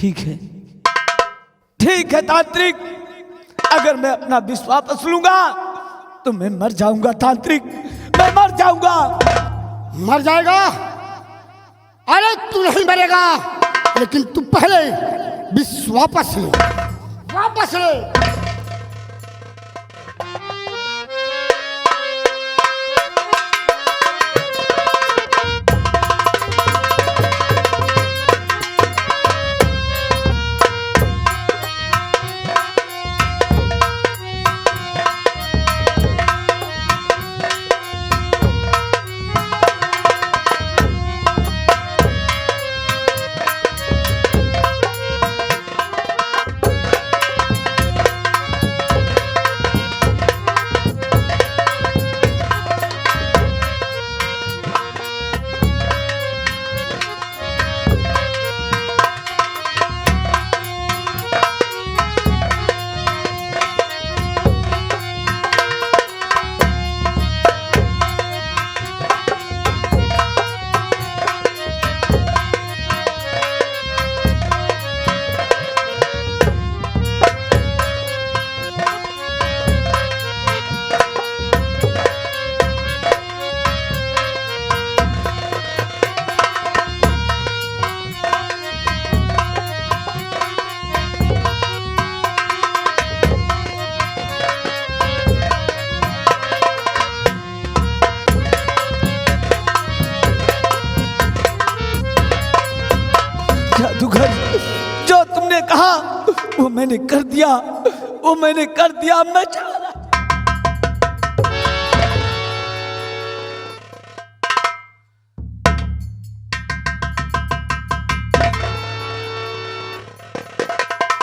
ठीक है, ठीक है तांत्रिक, अगर मैं अपना विष वापस लूंगा तो मैं मर जाऊंगा तांत्रिक, मैं मर जाऊंगा। मर जाएगा? अरे तू नहीं मरेगा, लेकिन तू पहले विष वापस ले, वापस ले। जादूगर, जो तुमने कहा वो मैंने कर दिया, वो मैंने कर दिया। मैं चला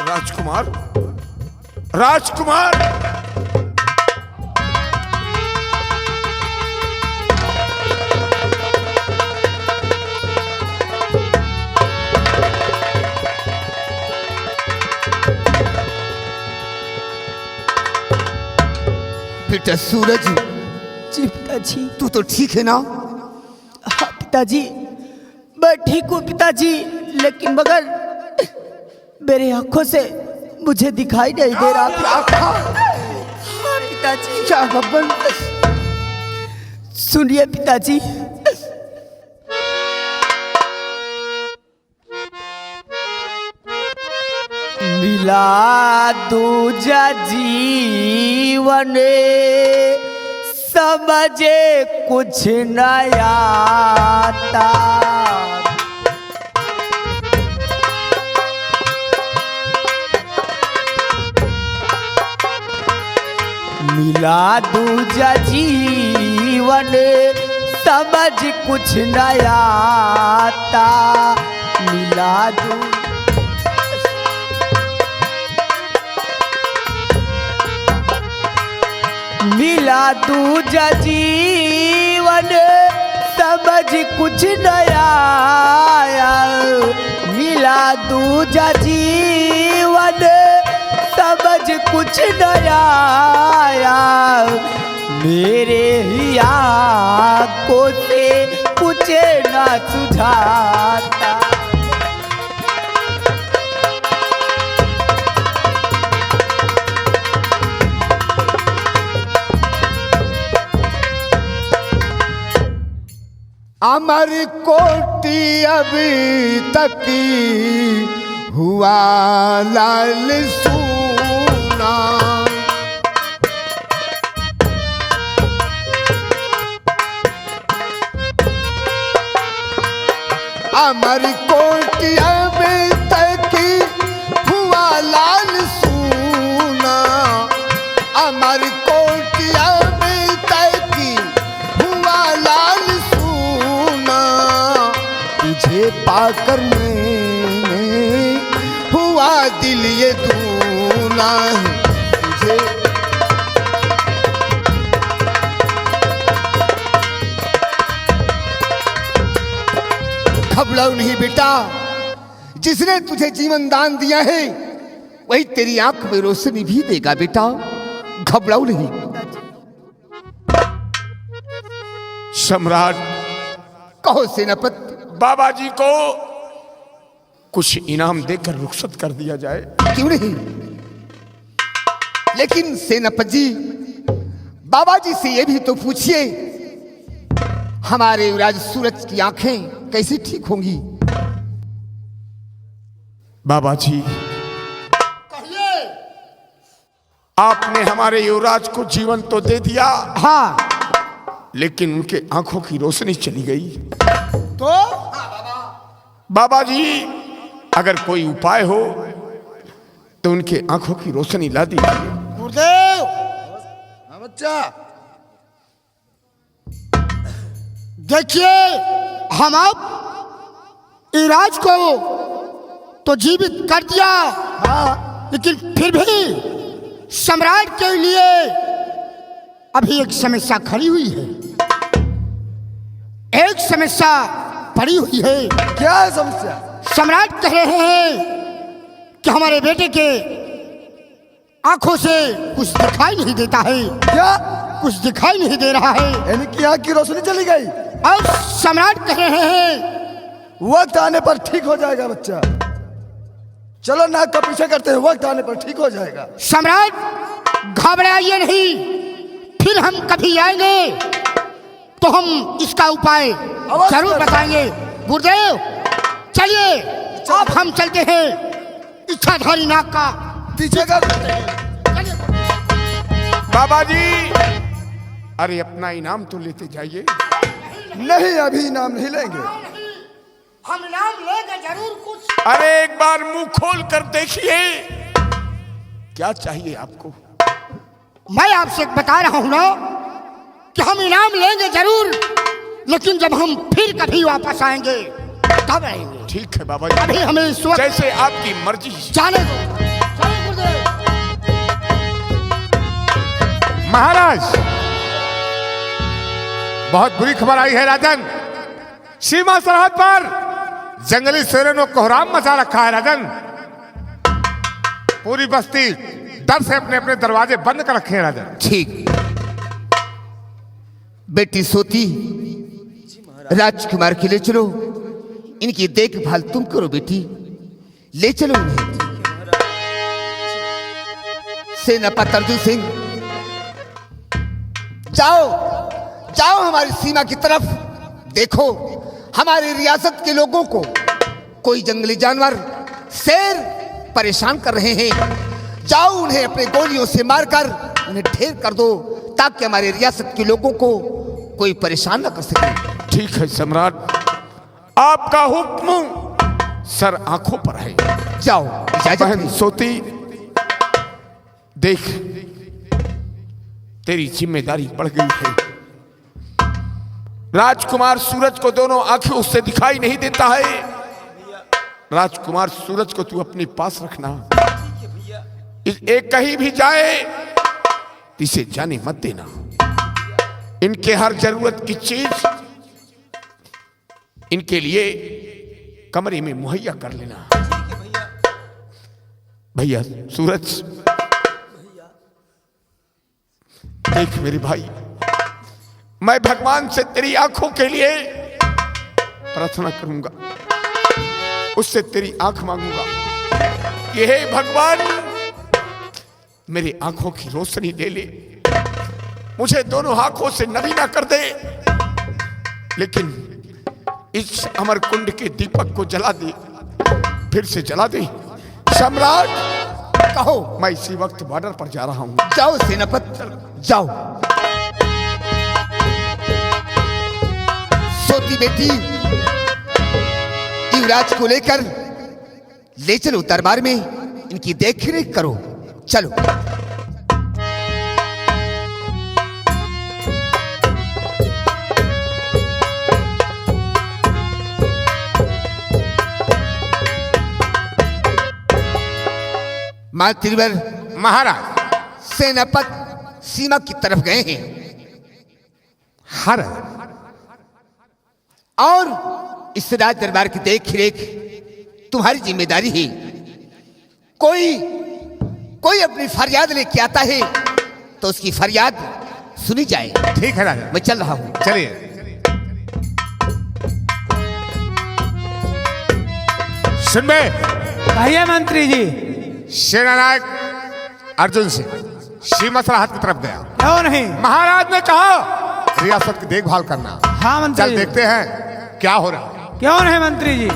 राजकुमार, राजकुमार, बेटा सूरज, जी पिताजी। तू तो ठीक है ना? हाँ पिताजी, मैं ठीक हूँ पिताजी, लेकिन मगर मेरे आंखों से मुझे दिखाई नहीं दे रहा था। हाँ पिताजी। क्या बब्बन? सुनिए पिताजी, मिला दूजा जीवन समझे कुछ नया आता, मिला दूजा जीवन समझ कुछ नया आता, मिला दू मिला दूजा जीवन समझ कुछ नया आया, मिला दूजा जीवन समझ कुछ नया आया, मेरे ही आँखों से कुछ ना सुझाता। अमर कोटि अभी तक हुआ लाल सूना, अमर कोटि अभी तक हुआ लाल सूना, अमर कोटि अभी तक हुआ लाल सूना, तुझे पाकर मैंने हुआ दिल ये दूना, तुझे घबराओ नहीं बेटा, जिसने तुझे जीवन दान दिया है वही तेरी आंख में रोशनी भी देगा बेटा, घबराओ नहीं। सम्राट, कहो सेनापति। बाबा जी को कुछ इनाम देकर रुखसत कर दिया जाए। क्यों नहीं, लेकिन सेनापति जी, बाबा जी से ये भी तो पूछिए, हमारे युवराज सूरज की आंखें कैसे ठीक होंगी? बाबा जी, आपने हमारे युवराज को जीवन तो दे दिया, हाँ, लेकिन उनके आंखों की रोशनी चली गई। तो बाबा जी, अगर कोई उपाय हो तो उनके आंखों की रोशनी ला दीजिए। गुरुदेव, बच्चा, देखिए, हम अब इराज को तो जीवित कर दिया, हाँ, लेकिन फिर भी सम्राट के लिए अभी एक समस्या खड़ी हुई है, एक समस्या पड़ी हुई है। क्या है समस्या? सम्राट कह रहे हैं कि हमारे बेटे के आंखों से कुछ दिखाई नहीं देता है। क्या? कुछ दिखाई नहीं दे रहा है, यानी कि आँख की रोशनी चली गई। और सम्राट कह रहे हैं वक्त आने पर ठीक हो जाएगा बच्चा, चलो नाक का पीछे करते हैं, वक्त आने पर ठीक हो जाएगा। सम्राट घबराइए नहीं, फिर हम कभी आएंगे तो हम इसका उपाय जरूर बताएंगे। गुरुदेव, चलिए अब हम चलते हैं इच्छाधारी नाग का पीछे कर। बाबा जी, अरे अपना इनाम तो लेते जाइए। नहीं, अभी इनाम नहीं लेंगे। हम इनाम लेंगे जरूर कुछ। अरे एक बार मुंह खोल कर देखिए, क्या चाहिए आपको? मैं आपसे बता रहा हूं ना कि हम इनाम लेंगे जरूर, लेकिन जब हम फिर कभी वापस आएंगे तब आएंगे। ठीक है बाबा जी, अभी हमें इस वक्त जैसे आपकी मर्जी। जाने दो। चलो गुरुदेव। महाराज, बहुत बुरी खबर आई है राजन। सीमा सरहद पर जंगली शेरों ने कोहराम मचा रखा है राजन। पूरी बस्ती डर से अपने अपने दरवाजे बंद कर रखे हैं राजन। ठीक, बेटी सोती राजकुमार के ले चलो, इनकी देखभाल तुम करो बेटी, ले चलो उन्हें। सेनापति अर्जुन सिंह, जाओ जाओ हमारी सीमा की तरफ, देखो हमारी रियासत के लोगों को कोई जंगली जानवर, शेर परेशान कर रहे हैं। जाओ उन्हें अपने गोलियों से मारकर उन्हें ढेर कर दो, ताकि हमारे रियासत के लोगों को कोई परेशान न कर सके। ठीक है सम्राट, आपका हुक्म सर आंखों पर है। जाओ, इजाजत बहन है। सोती, देख तेरी जिम्मेदारी बढ़ गई है। राजकुमार सूरज को दोनों आंखें उससे दिखाई नहीं देता है। राजकुमार सूरज को तू अपने पास रखना, एक कहीं भी जाए इसे जाने मत देना। इनके हर जरूरत की चीज इनके लिए कमरे में मुहैया कर लेना। भैया सूरज, देख मेरे भाई, मैं भगवान से तेरी आंखों के लिए प्रार्थना करूंगा, उससे तेरी आंख मांगूंगा कि हे भगवान, मेरी आंखों की रोशनी दे ले, मुझे दोनों आंखों से नबीना कर दे, लेकिन इस अमर कुंड के दीपक को जला दे, फिर से जला दे। सम्राट, कहो। मैं इसी वक्त बॉर्डर पर जा रहा हूं। जाओ सेनापति, जाओ। सोती बेटी, युवराज को लेकर ले चलो दरबार में, इनकी देखरेख करो। चलो। मां तिरवर महाराज, सेनापति सीमा की तरफ गए हैं हर और इस राज दरबार की देख रेख तुम्हारी जिम्मेदारी है। कोई अपनी फरियाद लेके आता है तो उसकी फरियाद सुनी जाए। ठीक है राजा, मैं चल रहा हूं। चलिए। सुन बे, कहिए मंत्री जी। सेनानायक अर्जुन सिंह सीमा सरहद की तरफ गया। क्यों नहीं? महाराज ने कहा रियासत की देखभाल करना। हाँ मंत्री चल जी। देखते हैं क्या हो रहा है। क्यों नहीं मंत्री जी?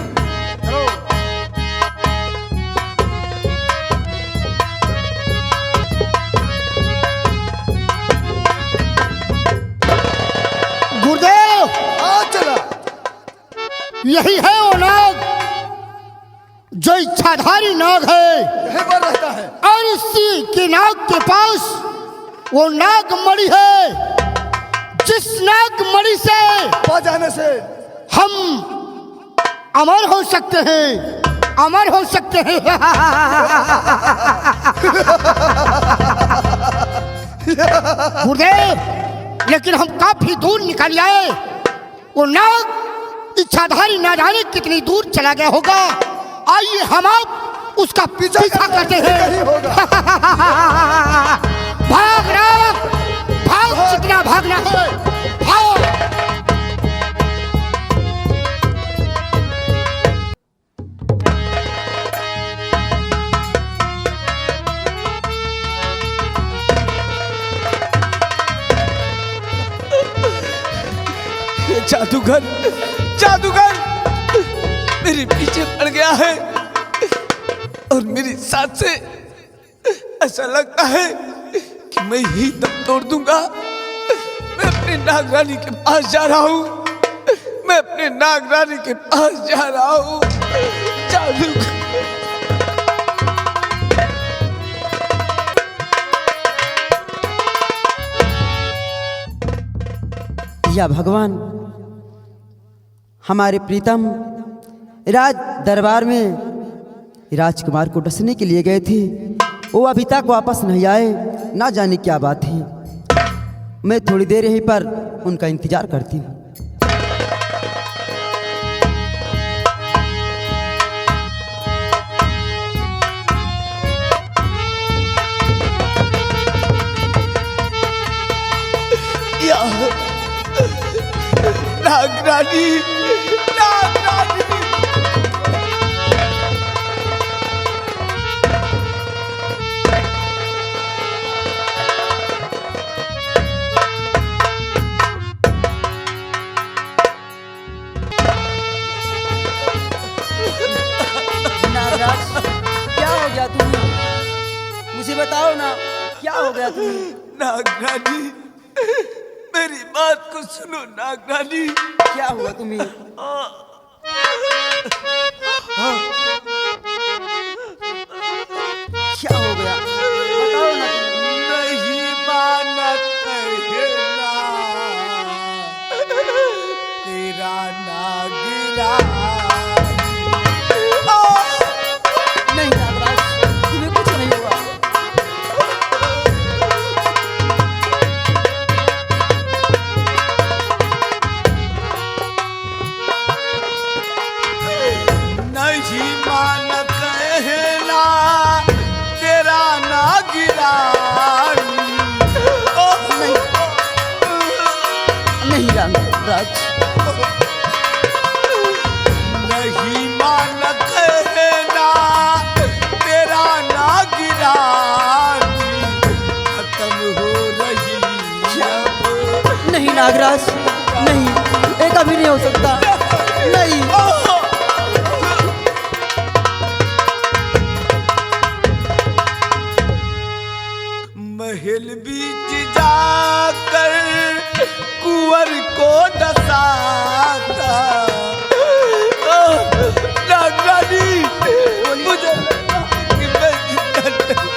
गुरुदेव, चला यही है वो नाग जो इच्छाधारी नाग है, यहीं पर रहता है। और इसी के नाग के पास वो नाग मणि है, जिस नाग मणि से पा जाने से हम अमर हो सकते हैं, अमर हो सकते हैं। गुरुदेव, लेकिन हम काफी दूर निकल आए। वो नाग इच्छाधारी ना जाने कितनी दूर चला गया होगा। आइए हम आप उसका पीछा करते हैं। भाग नाग, भाग, जितना भागना है भाग। जादूगर, जादूगर मेरे पीछे पड़ गया है और मेरी साथ से ऐसा लगता है कि मैं ही दम तोड़ दूंगा। मैं अपने नागरानी के पास जा रहा हूँ, मैं अपने नागरानी के पास जा रहा हूँ। जादूगर, या भगवान, हमारे प्रीतम राज दरबार में राजकुमार को डसने के लिए गए थे, वो अभी तक वापस नहीं आए। ना जाने क्या बात है। मैं थोड़ी देर यहीं पर उनका इंतजार करती हूँ। नागरानी, नागरानी, नागराज, क्या हो गया तुम्हें? मुझे बताओ ना, क्या हो गया तुम्हें? नागरानी, मेरी बात को सुनो नागरानी। क्या हुआ तुम्हें? क्या हो गया? बताओ ना। नहीं मानत है ना तेरा नागिरा। नहीं नागराज, तुम्हें कुछ नहीं हुआ। नहीं मानत है ना तेरा नागिरा। नहीं नागराज, नहीं मानत है ना तेरा नागिरा। खत्म हो रही अब। नहीं नागराज, नहीं, ये कभी नहीं हो सकता। नहीं। महल बीच जाकर कुंवर को डसाता। नागरानी, मुझे लगा कि मैं जिंदा नहीं।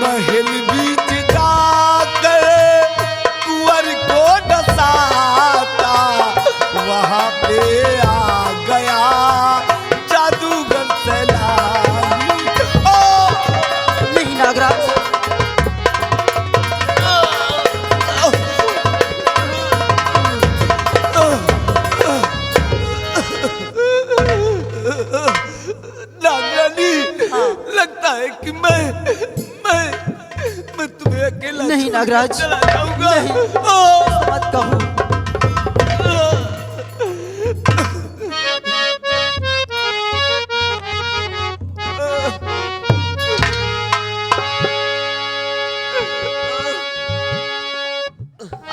महल बीच जाकर कुंवर को डसाता। वहां पे आ गया जादूगर सैलानी। नहीं नागराज, नागरानी, लगता है कि मैं अकेला नहीं छोड़ नागराज, चला जाऊंगा। नहीं। मत कहो।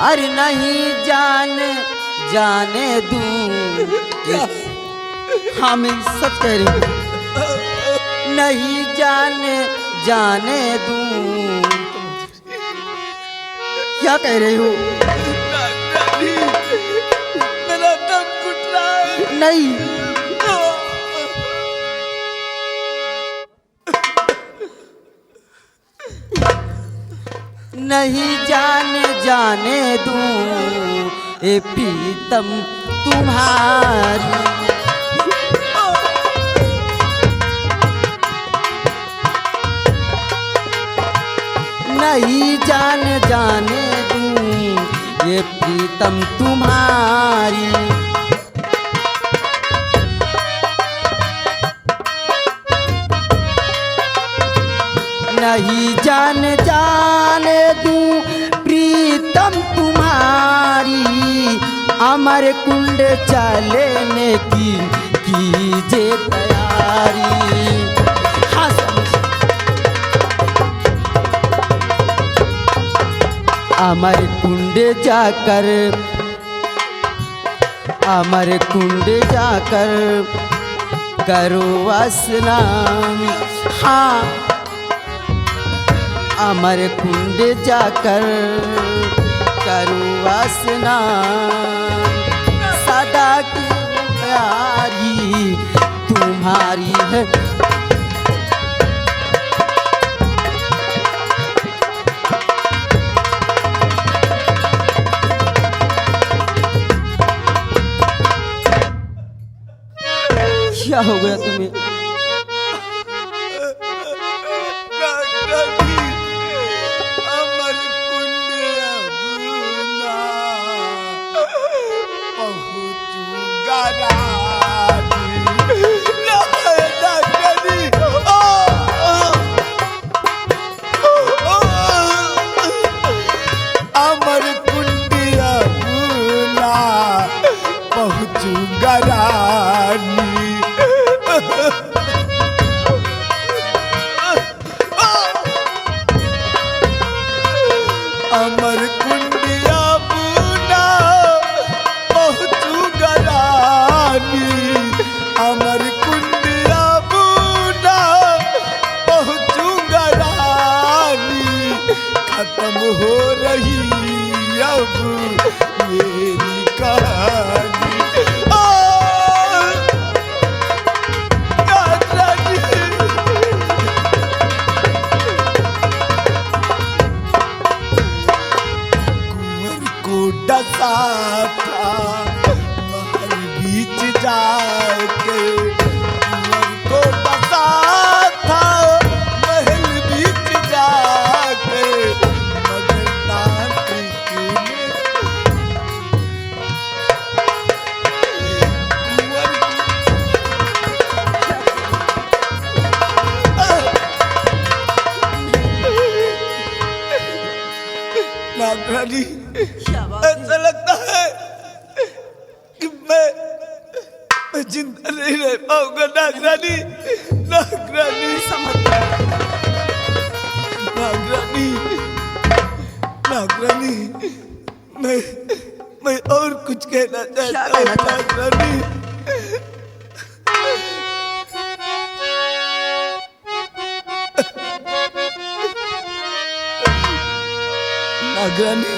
अरे नहीं जाने दूं। हाँ मैं सच कह रही हूँ। नहीं जाने दूं। क्या कह रही हो? नागरानी, मेरा दम घुट रहा है। नहीं। नहीं जाने दूं ए प्रीतम तुम्हारी। नहीं जाने दूं ये प्रीतम तुम्हारी। नहीं जाने दूं प्रीतम तुम्हारी। अमर कुंड चलने की कीजिए तैयारी। हाँ अमर कुंड जाकर करो स्नान। हाँ अमर कुंड जाकर करो स्नान। सदा की प्यारी तुम्हारी है। क्या हो गया तुम्हें? नागरानी, अमर कुंड अबूना पहुंचूंगा रानी। नागरानी, अमर कुंड अबूना पहुंचूंगा रानी। अमर कुंडिया बूना पहुंचूंगा रानी। अमर कुंडिया बूना पहुंचूंगा रानी। खत्म हो रही अब मेरी कहानी। डसा था महल बीच जाके। कुंवर को डसा था महल बीच जाके। मगर तांत्रिक ने नागरानी, ऐसा लगता है कि मैं जिंदा नहीं रह पाऊंगा। नागरानी, नागरानी, नागरानी, नागरानी, मैं और कुछ कहना चाहता हूँ। नागरानी, नागरानी,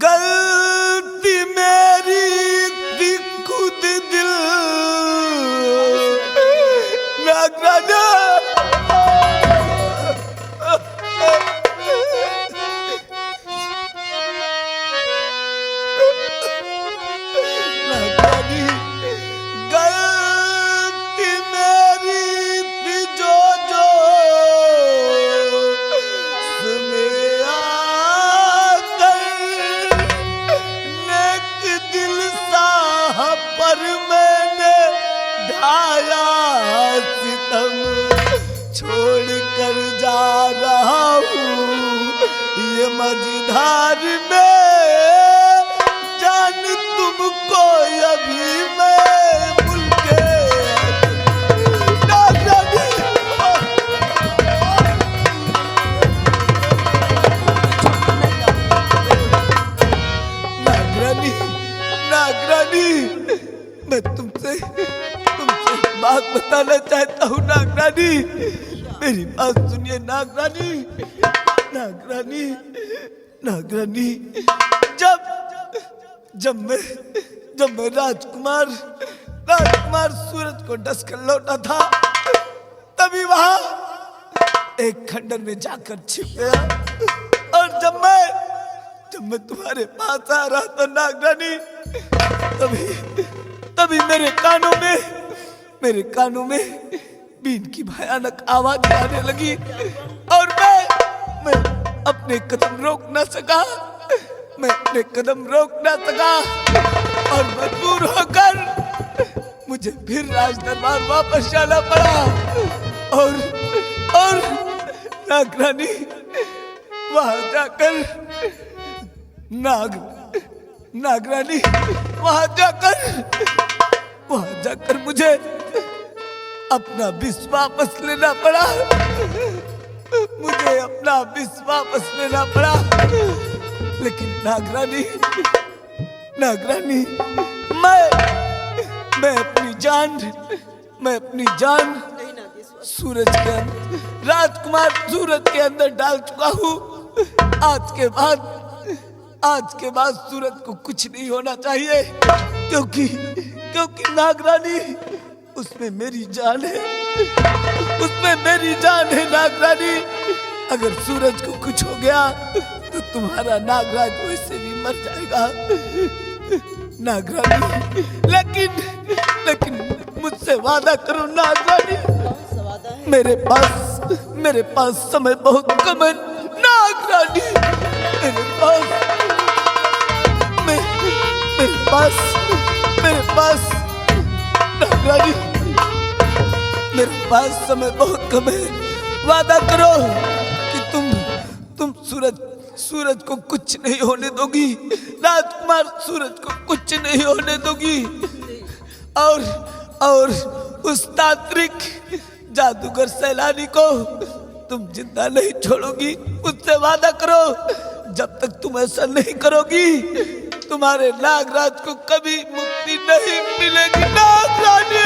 गलती मेरी थी खुद दिल। नागरानी, नागरानी, गलती मेरी थी जो पर मैंने ढाया सितम छोड़ कर जा रहा हूँ ये मझधार में, जान तुमको अभी मैं भूल के नागरानी, नागरानी, मैं तुमसे बात बताना चाहता हूँ नागरानी, मेरी बात सुनिए नागरानी। नागरानी, नागरानी, जब मैं राजकुमार सूरज को डस कर लौटा था, तभी वहां एक खंडर में जाकर छिप गया। और जब मैं तुम्हारे पास आ रहा था नागरानी, तभी मेरे कानों में बीन की भयानक आवाज आने लगी और मैं अपने कदम रोक ना सका, और मजबूर होकर मुझे फिर राज दरबार वापस जाना पड़ा। और नागरानी, वहां जाकर मुझे अपना विष वापस लेना पड़ा, लेकिन नागरानी, मैं अपनी जान राजकुमार सूरज के अंदर डाल चुका हूँ। आज के बाद सूरज को कुछ नहीं होना चाहिए, क्योंकि नागरानी, उसमें मेरी जान है नागरानी। अगर सूरज को कुछ हो गया तो तुम्हारा नागराज वैसे भी मर जाएगा नागरानी। लेकिन मुझसे वादा करो नागरानी, मेरे पास समय बहुत कम है नागरानी, मेरे नागरानी, मेरे पास समय बहुत कम है। वादा करो कि तुम सूरज को कुछ नहीं होने दोगी, राजकुमार सूरज को कुछ नहीं होने दोगी, और उस तांत्रिक जादूगर सैलानी को तुम जिंदा नहीं छोड़ोगी। मुझसे वादा करो, जब तक तुम ऐसा नहीं करोगी तुम्हारे नागराज को कभी मुक्ति नहीं मिलेगी नागरानी।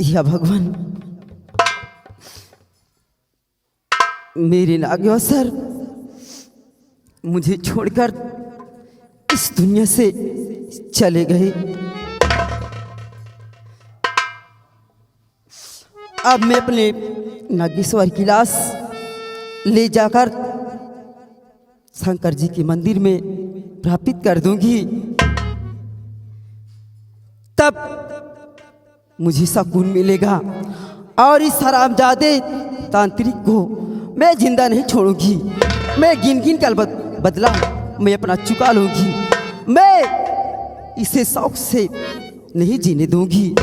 या भगवान, मेरे नागेश्वर मुझे छोड़कर इस दुनिया से चले गए। अब मैं अपने नागेश्वर की लाश ले जाकर शंकर जी के मंदिर में स्थापित कर दूंगी, तब मुझे सुकून मिलेगा और इस हरामजादे तांत्रिक को मैं जिंदा नहीं छोड़ूंगी। मैं गिन कर बदला मैं अपना चुका लूंगी। मैं इसे शौक से नहीं जीने दूंगी।